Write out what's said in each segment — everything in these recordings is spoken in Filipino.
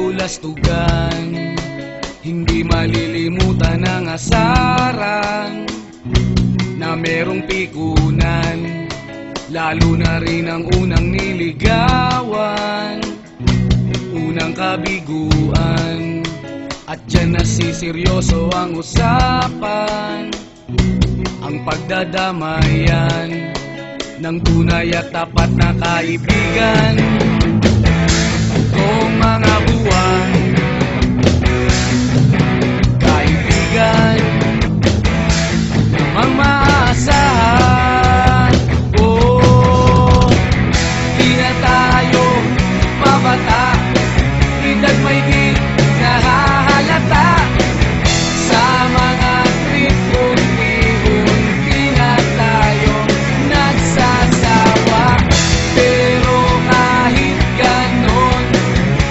bulastugan, hindi malilimutan ang asaran na merong pikunan, lalo na rin ang unang niligawan, unang kabiguan. At dyan nasiseryoso ang usapan, ang pagdadamayan ng tunay at tapat na kaibigan. Kung mga buwan, kaibigan namang maasahan. Oh, di na tayo mabata, edad may di nahahalata. Sa mga trip unti-unti na tayo nagsasawa. Pero kahit ganon,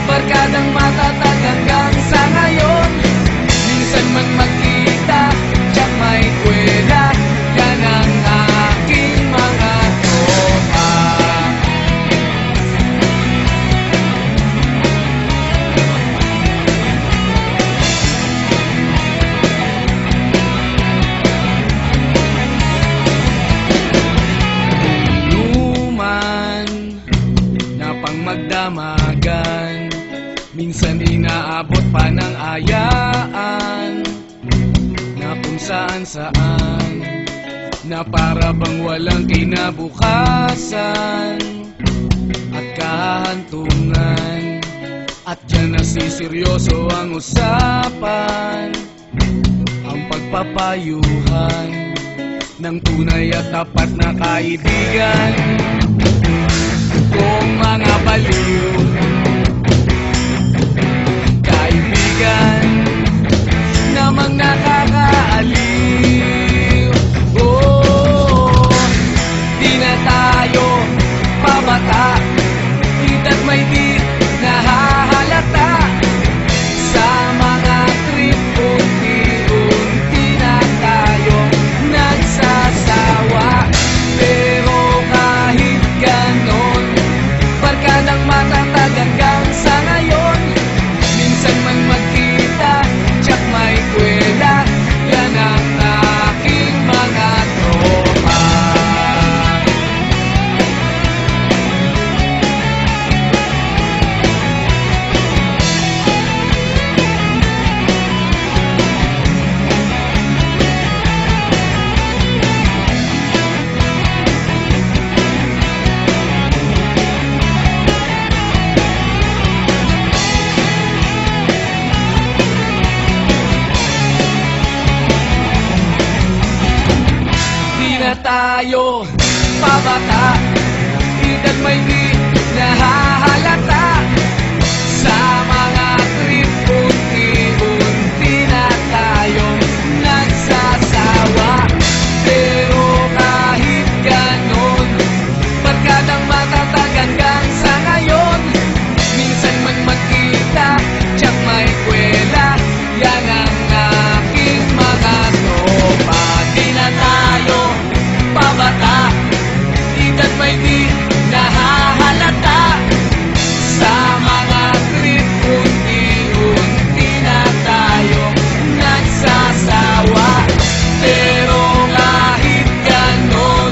barkadang matatag hanggang sa ngayon. Minsan man magkita, tiyak may kwela, yan ang aking mga tropa. Inuman na pang magdamagan, minsan inaabot pa ng ayaan, na kung saan-saan, na para bang walang kinabukasan at kahantungan. At dyan nasiseryoso ang usapan, ang pagpapayuhan ng tunay at tapat na kaibigan. Kung mga baliw, kaibigan namang nakakaaliw. Oh, di na tayo pabata, edad may di nahahalata. Sa mga trip unti-unti na tayo nagsasawa. Pero kahit ganon, barkadang matatag hanggang sa ngayon. Minsan man magkita, tiyak may kwela, yan ang aking mga tropa. Tayo pabata, edad may di nahahalata. Sa mga trip unti-unti na tayo nagsasawa. Pero kahit ganon, barkadang matatag hanggang sa ngayon. Minsan man magkita, tiyak may kwela, yan ang aking mga tropa. Di na tayo pabata, edad may di nahahalata. Sa mga trip unti-unti na tayo nagsasawa. Pero kahit ganon,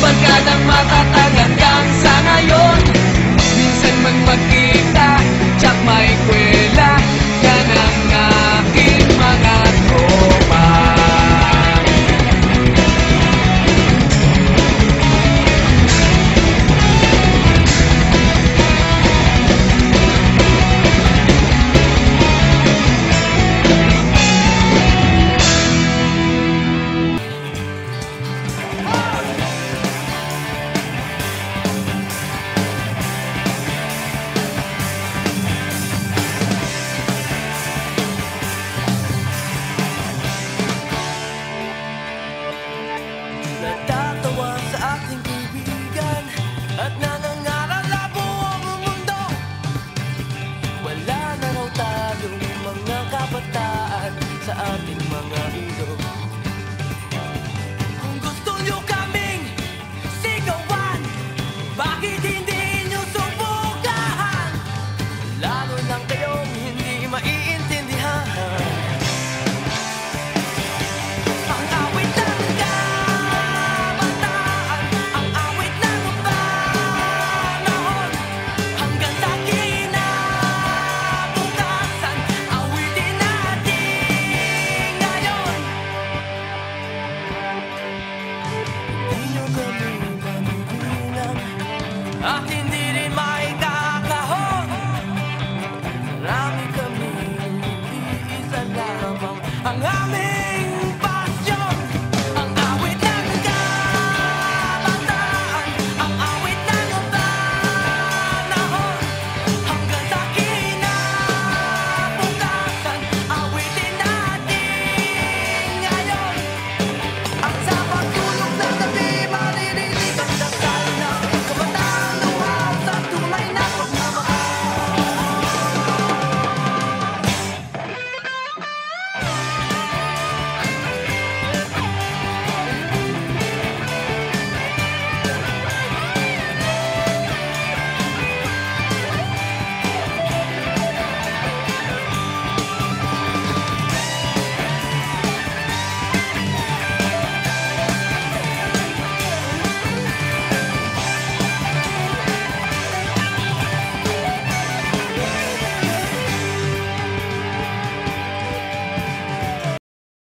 barkadang matatag hanggang sa ngayon. Minsan man magkita, tiyak may kwela, yan ang aking mga tropa. madali manibilang at hindi